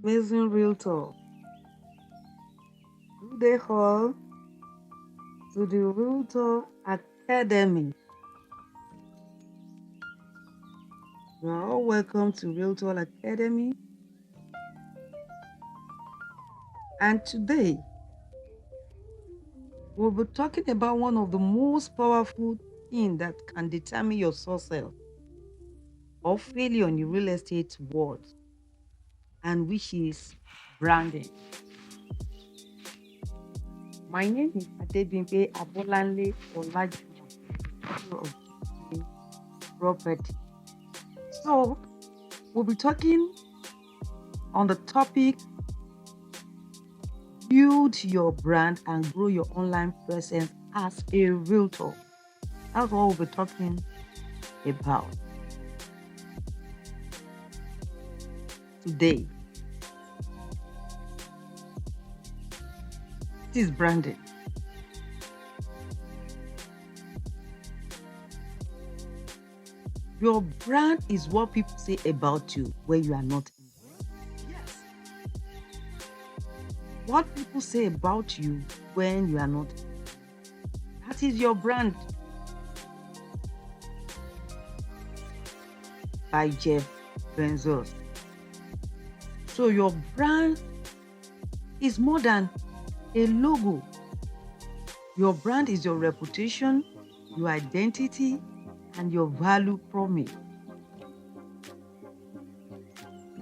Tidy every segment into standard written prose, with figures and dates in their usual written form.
Amazing Realtor. Good day, all, to the Realtor Academy. You are all welcome to Realtor Academy. And today, we'll be talking about one of the most powerful things that can determine your success or failure in the real estate world, and which is branding. My name is Adebimpe Abolanle Olajuwon of GPA Property. So, we'll be talking on the topic build your brand and grow your online presence as a realtor. That's what we'll be talking about today. This is branding. Your brand is what people say about you when you are not in it. Yes. What people say about you when you are not in it. That is your brand. By Jeff Bezos. So your brand is more than a logo. Your brand is your reputation, your identity, and your value promise.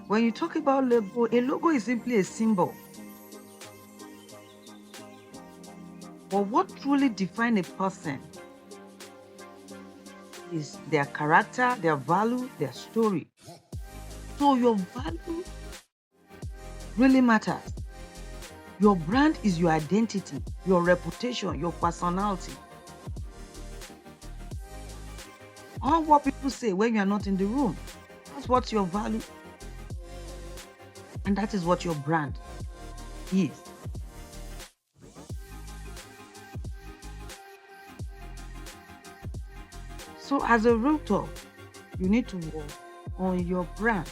When you talk about logo, a logo is simply a symbol. But what truly defines a person is their character, their value, their story. So your value really matters. Your brand is your identity, your reputation, your personality. All what people say when you are not in the room, that's what your value, and that is what your brand is. So as a realtor, you need to work on your brand.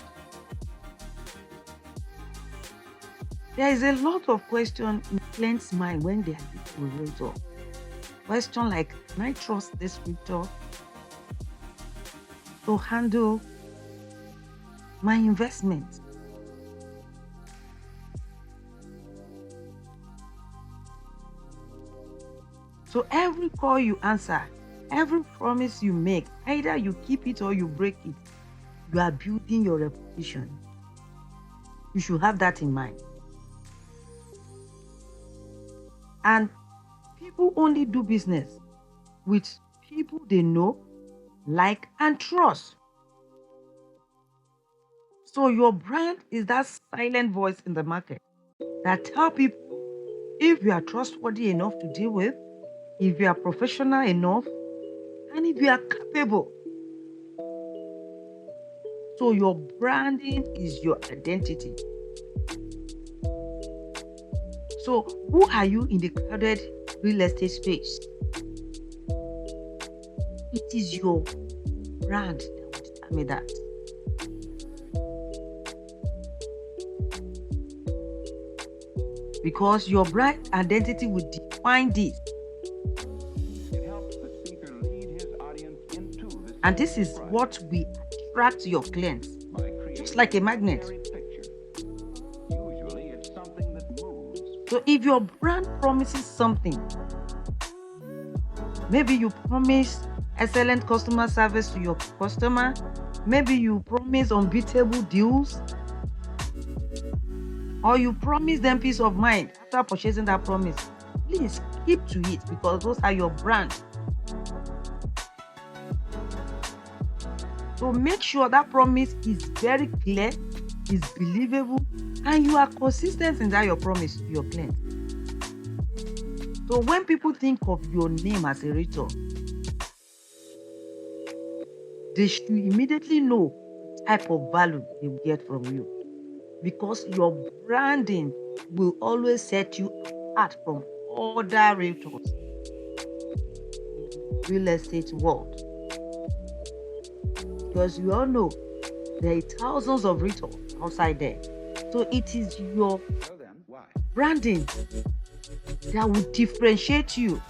There is a lot of questions in clients' mind when they are to a realtor. Question like, can I trust this realtor to handle my investment? So every call you answer, every promise you make, either you keep it or you break it, you are building your reputation. You should have that in mind. And people only do business with people they know, like, and trust. So your brand is that silent voice in the market that tell people if you are trustworthy enough to deal with, if you are professional enough, and if you are capable. So your branding is your identity. So who are you in the crowded real estate space? It is your brand that will determine that. Because your brand identity will define this. And this is what we attract your clients, just like a magnet. So if your brand promises something, maybe you promise excellent customer service to your customer, maybe you promise unbeatable deals, or you promise them peace of mind after purchasing that promise, please keep to it because those are your brand. So make sure that promise is very clear, is believable, and you are consistent in that your promise to your client. So when people think of your name as a realtor, they should immediately know the type of value they will get from you. Because your branding will always set you apart from other realtors in the real estate world. Because you all know there are thousands of realtors outside there. So it is your branding that will differentiate you,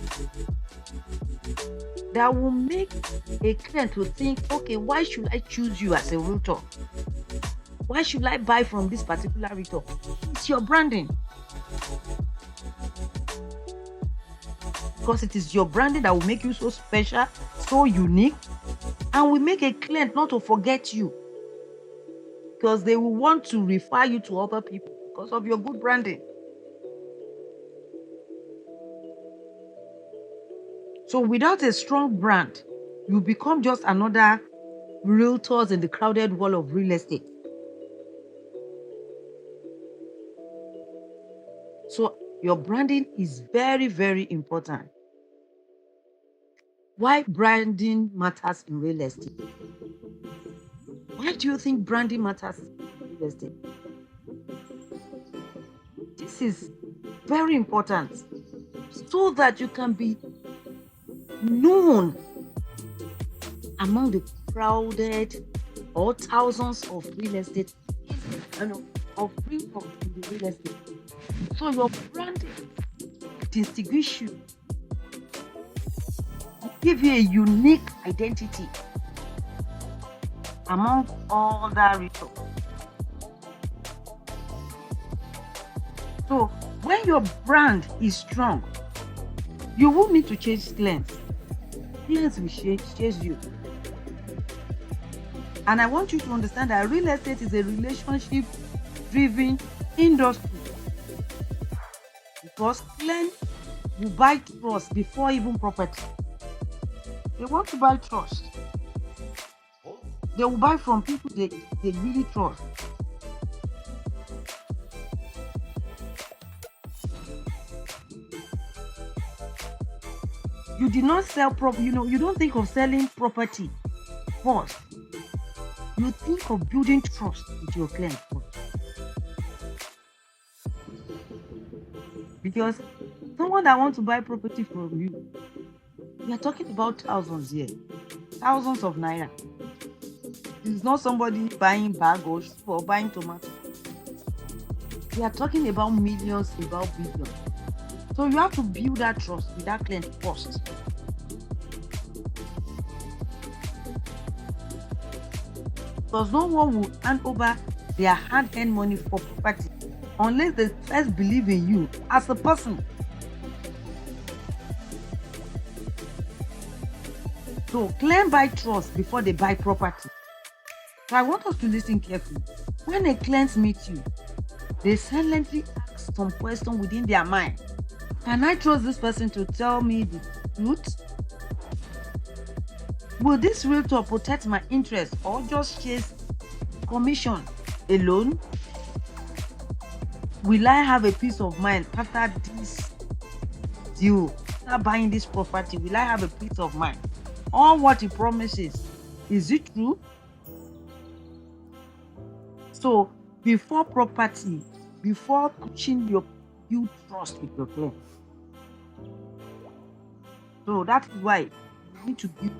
that will make a client to think, okay, why should I choose you as a realtor? Why should I buy from this particular realtor? It's your branding. Because it is your branding that will make you so special, so unique, and will make a client not to forget you, because they will want to refer you to other people because of your good branding. So without a strong brand, you become just another realtors in the crowded world of real estate. So your branding is very, very important. Why branding matters in real estate? Why do you think branding matters in real estate? This is very important so that you can be known among the crowded or thousands of real estate, of people in the real estate. So your branding distinguish you, give you a unique identity among all that ritual. So when your brand is strong, you won't need to chase clients. Clients will chase you. And I want you to understand that real estate is a relationship-driven industry. Because clients will buy trust before even property. They want to buy trust. They will buy from people they really trust. You did not sell property. You don't think of selling property first. You think of building trust with your client first. Because someone that wants to buy property from you, we are talking about thousands here, thousands of naira. It's not somebody buying bag or buying tomato. We are talking about millions, about billions. So you have to build that trust with that client first. Because no one will hand over their hard-earned money for property unless they first believe in you as a person. So client buy trust before they buy property. So I want us to listen carefully. When a client meets you, they silently ask some question within their mind. Can I trust this person to tell me the truth? Will this realtor protect my interest or just chase commission alone? Will I have a peace of mind after this deal? After buying this property, will I have a peace of mind? All what he promises, is it true? So before property, before pushing you trust with your client. So that is why you need to build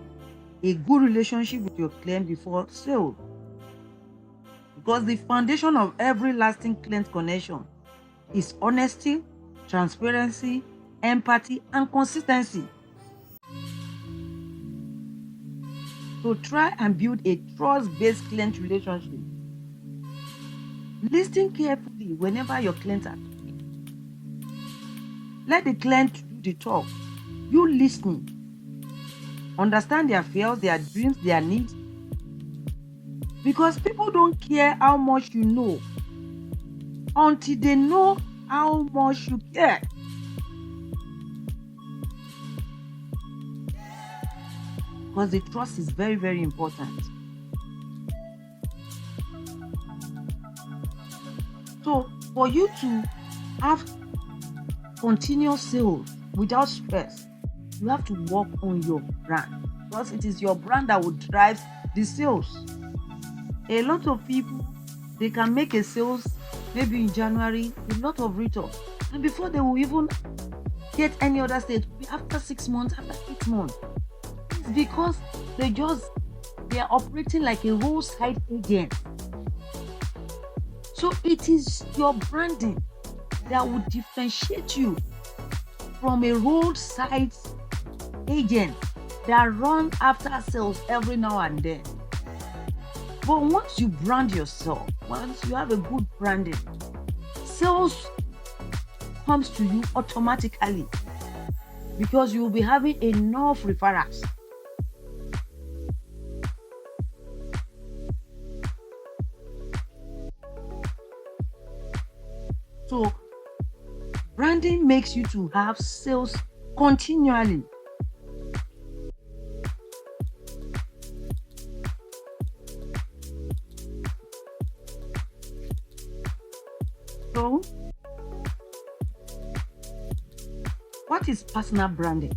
a good relationship with your client before sale. Because the foundation of every lasting client connection is honesty, transparency, empathy, and consistency. So try and build a trust-based client relationship. Listen carefully whenever your clients are talking. Let the client do the talk. You listening. Understand their fears, their dreams, their needs. Because people don't care how much you know until they know how much you care. Because the trust is very, very important. So for you to have continuous sales without stress, you have to work on your brand. Because it is your brand that will drive the sales. A lot of people, they can make a sales maybe in January, a lot of retail, and before they will even get any other stage, after 6 months, after 8 months. It's because they are operating like a roadside agent. So it is your branding that will differentiate you from a roadside agent that run after sales every now and then. But once you brand yourself, once you have a good branding, sales comes to you automatically because you will be having enough referrals. So branding makes you to have sales continually. So what is personal branding?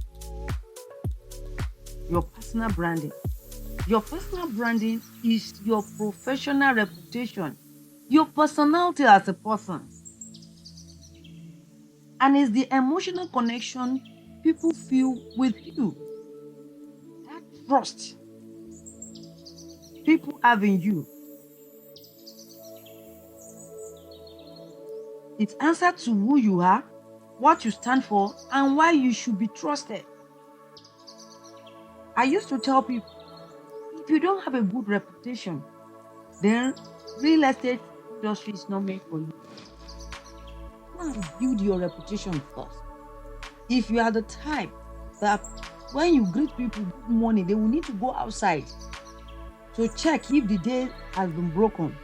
Your personal branding. Your personal branding is your professional reputation, your personality as a person, and is the emotional connection people feel with you. That trust people have in you. It answers to who you are, what you stand for, and why you should be trusted. I used to tell people, if you don't have a good reputation, then real estate industry is not made for you. Go and build your reputation first. If you are the type that when you greet people good morning, they will need to go outside to check if the day has been broken,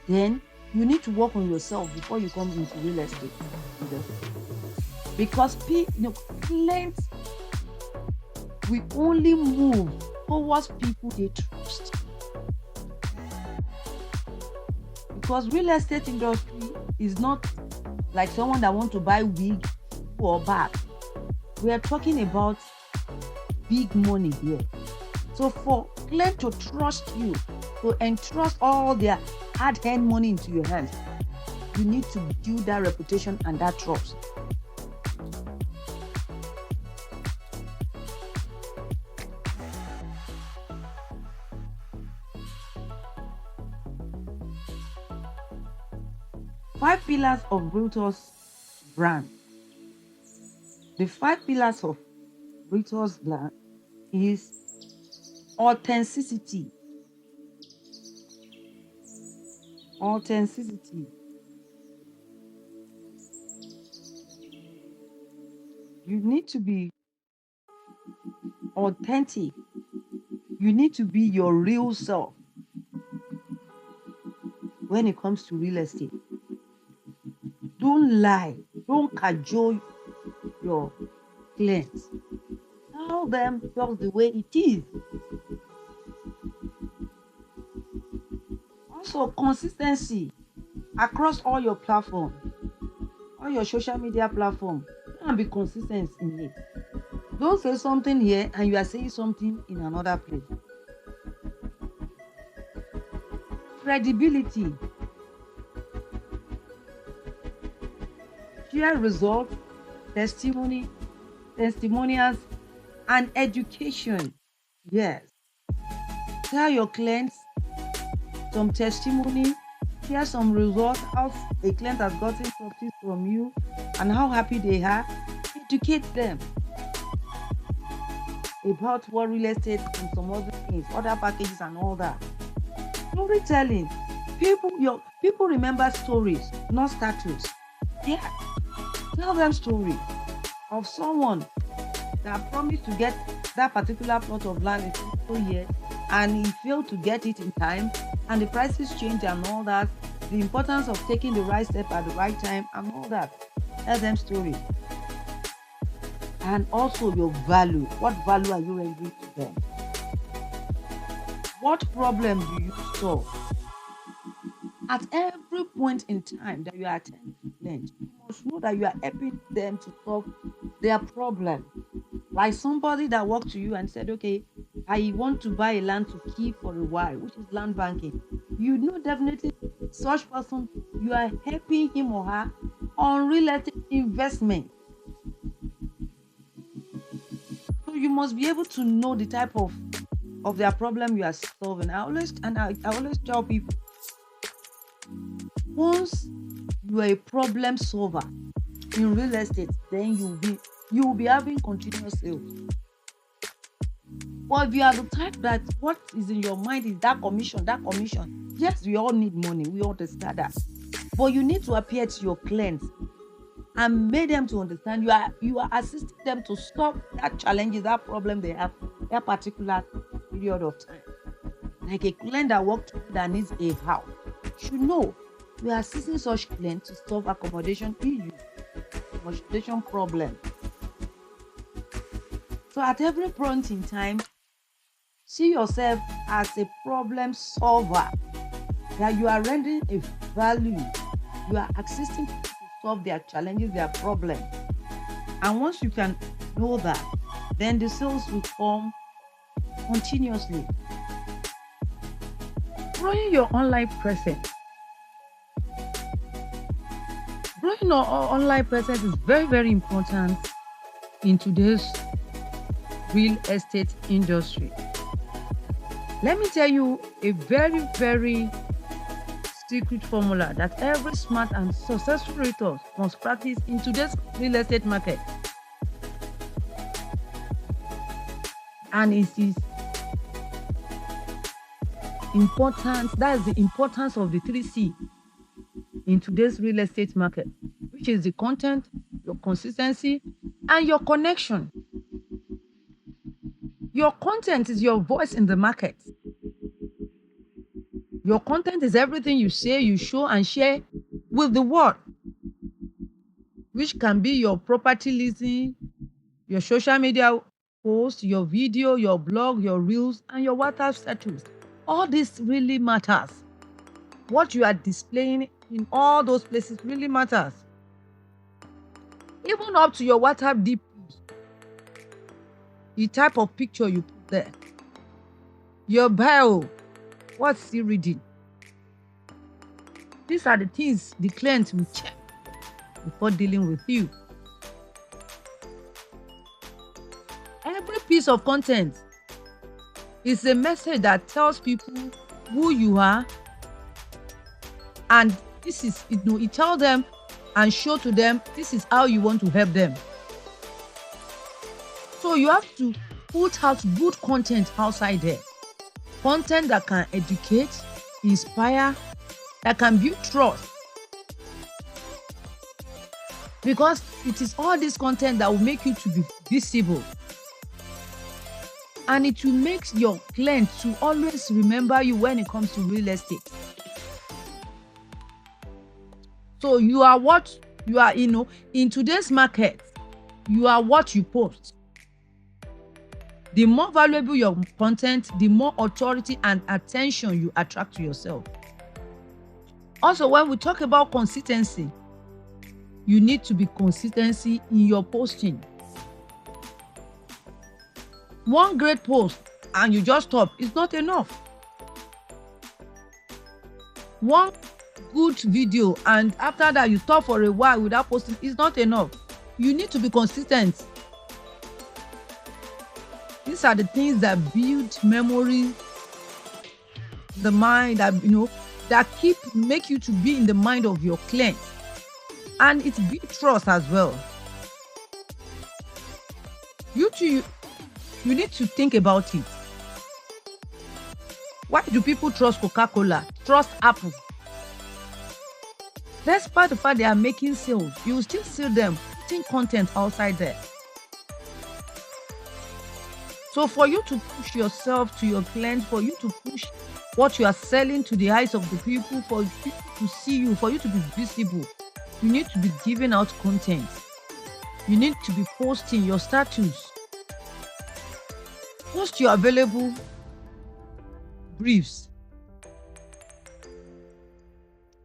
then you need to work on yourself before you come into real estate industry. Because clients will only move towards people they trust. Because real estate industry is not like someone that want to buy wig or bag. We are talking about big money here. So for clients to trust you, to entrust all their hard-earned money into your hands, you need to build that reputation and that trust. Five pillars of realtors brand. The 5 pillars of realtors brand is authenticity. Authenticity. You need to be authentic. You need to be your real self when it comes to real estate. Don't lie. Don't cajole your clients. Tell them just the way it is. Also, consistency across all your platforms, all your social media platforms. And be consistent in it. Don't say something here and you are saying something in another place. Credibility. Share results, testimonials, and education. Yes. Tell your clients some testimony, share some results, how a client has gotten properties from you and how happy they are. Educate them about what real estate and some other things, other packages and all that. Storytelling. People remember stories, not statues. Yeah. Tell them story of someone that promised to get that particular plot of land in 2 years and he failed to get it in time and the prices change and all that. The importance of taking the right step at the right time and all that. Tell them story. And also your value. What value are you bringing to them? What problem do you solve? At every point in time that you are attending to clients, you must know that you are helping them to solve their problem. Like somebody that walked to you and said, okay, I want to buy a land to keep for a while, which is land banking. You know definitely such person, you are helping him or her on real estate investment. So you must be able to know the type of their problem you are solving. I always tell people, Once you are a problem solver in real estate, then you will be having continuous sales. But if you are the type that what is in your mind is that commission, yes, we all need money. We understand that. But you need to appear to your clients and make them to understand you are assisting them to solve that challenges, that problem they have that particular period of time. Like a client that works that needs a house, should know you are assisting such clients to solve accommodation issues, accommodation problem. So at every point in time, see yourself as a problem solver, that you are rendering a value. You are assisting people to solve their challenges, their problems. And once you can know that, then the sales will come continuously. Growing your online presence. Growing your online presence is very, very important in today's real estate industry. Let me tell you a very, very secret formula that every smart and successful realtor must practice in today's real estate market. And it is important, that is the importance of the 3C in today's real estate market, which is the content, your consistency, and your connection. Your content is your voice in the market. Your content is everything you say, you show, and share with the world, which can be your property listing, your social media post, your video, your blog, your reels, and your WhatsApp status. All this really matters. What you are displaying in all those places really matters. Even up to your WhatsApp DP, the type of picture you put there, your bio, what's he reading? These are the things the client will check before dealing with you. Every piece of content is a message that tells people who you are, and this is it tells them and show to them this is how you want to help them. So you have to put out good content outside there. Content that can educate, inspire, that can build trust. Because it is all this content that will make you to be visible. And it will make your client to always remember you when it comes to real estate. So you are what you are, in today's market, you are what you post. The more valuable your content, the more authority and attention you attract to yourself. Also, when we talk about consistency, you need to be consistency in your posting. One great post and you just stop is not enough. One good video and after that you stop for a while without posting is not enough. You need to be consistent. These are the things that build memory, the mind, that make you to be in the mind of your client. And it builds trust as well. You need to think about it. Why do people trust Coca-Cola, trust Apple? Despite the fact they are making sales, you will still see them putting content outside there. So for you to push yourself to your clients, for you to push what you are selling to the eyes of the people, for people to see you, for you to be visible, you need to be giving out content. You need to be posting your status. Post your available briefs.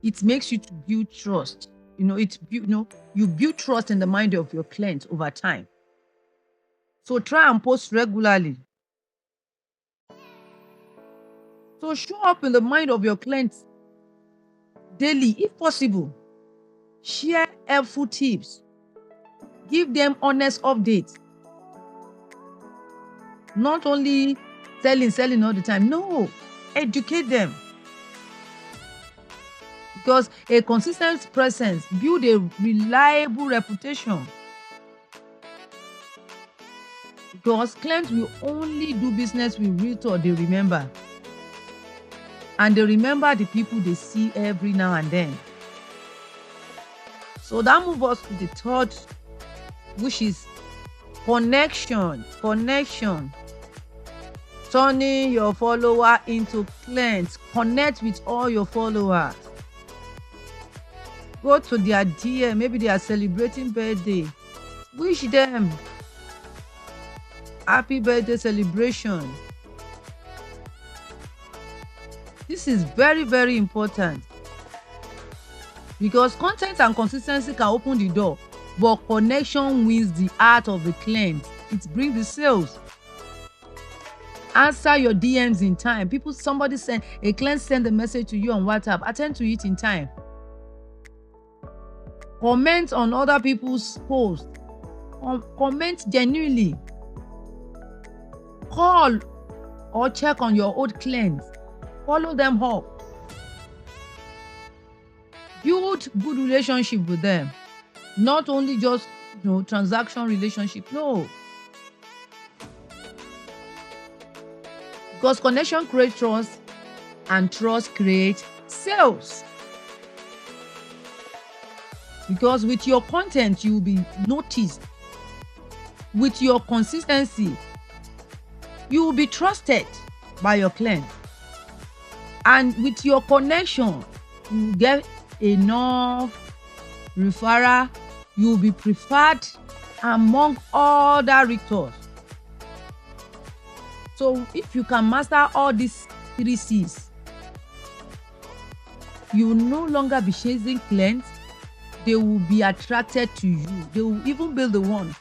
It makes you to build trust. You build trust in the mind of your clients over time. So try and post regularly. So show up in the mind of your clients daily, if possible. Share helpful tips. Give them honest updates. Not only selling all the time. No, educate them. because a consistent presence build a reliable reputation. Because clients will only do business with realtor they remember. And they remember the people they see every now and then. So that moves us to the third, which is connection. Connection. Turning your follower into clients. Connect with all your followers. Go to their DM. Maybe they are celebrating birthday. Wish them happy birthday celebration. This is very, very important because content and consistency can open the door, but connection wins the heart of the client. It brings the sales. Answer your DMs in time. A client send a message to you on WhatsApp. Attend to it in time. Comment on other people's posts. Comment genuinely. Call or check on your old clients. Follow them up. Build good relationship with them. Not only just transaction relationship. No. Because connection creates trust and trust creates sales. Because with your content, you will be noticed. With your consistency, you will be trusted by your client. And with your connection, you get enough referral, you will be preferred among other realtors. So if you can master all these 3 C's, you will no longer be chasing clients. They will be attracted to you. They will even be the one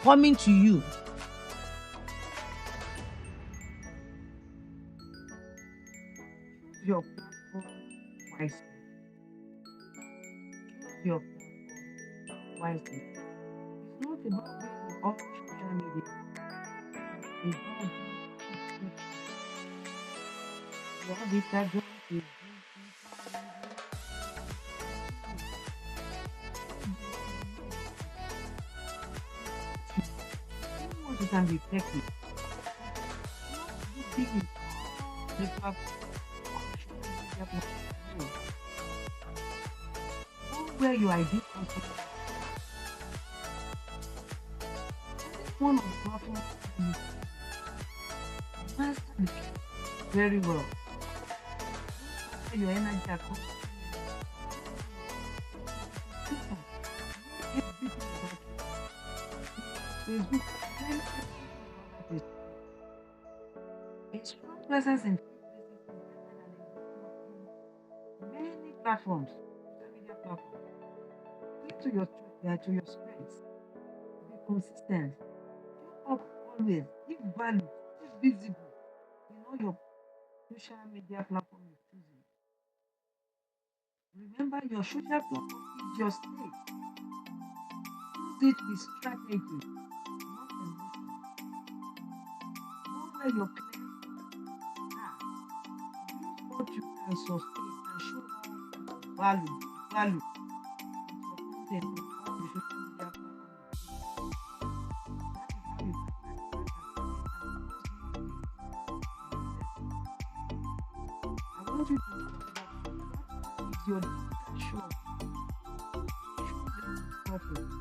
coming to you. Your platform wisely. Your platform wisely. It's not about being on social media. It's about you have Instagram, Facebook, you can be technical. Not big the platform. Where you ID content. One of the platforms master the very well. Your energy account. Facebook. A strong presence in many platforms, social media platforms. Stick to your strengths. Be consistent. Show up always. Give value. Be visible. Your social media platform is choosing. Remember, your social platform is your stage. Use it with strategy, not emotion. Know where your clients are. Use what you can sustain and show how value with your content on all the social media platforms. I want you to know that what is your digital shop? Choose it purpose.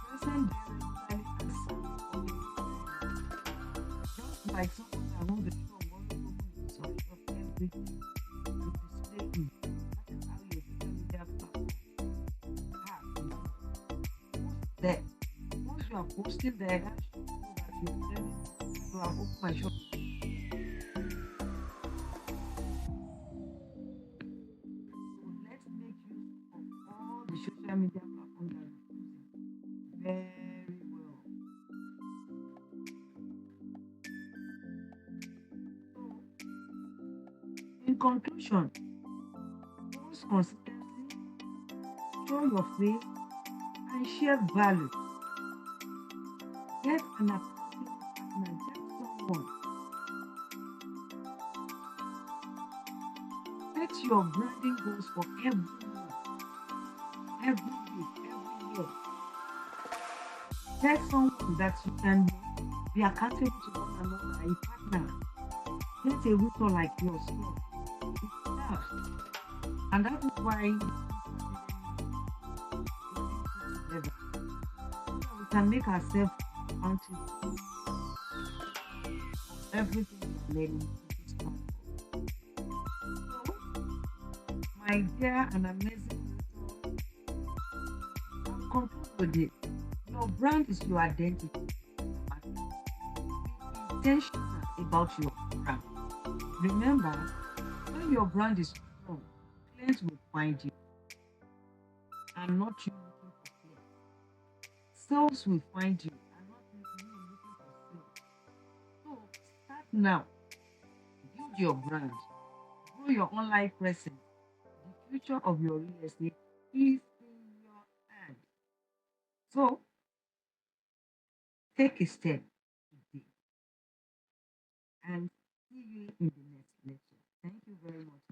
Present there and just like someone that owns the shop only opens some shop every day to display it. That is how your social media platform post there. Once you are posting there, that should know that you're ready to have opened my shop. The social media platform that we're using very well. So, in conclusion, use consistency, show your face, and share value. Get an accountable partner, get someone. Take Set your branding goals for every month, every week, every year. Get someone that you can be accountable to one another, a partner. Get a whistle like yourself. It's tough. And that is why together. So we can make ourselves accountable for everything we're learning in this platform. So, my dear and amazing listeners, I'll conclude with this. Your brand is your identity. Be intentional about your brand. Remember, when your brand is strong, clients will find you and not you looking for clients. Sales will find you and not you looking for sales. So start now. Build your brand. Grow your online presence. The future of your real estate is in your hand. So take a step today and see you in the next lecture. Thank you very much.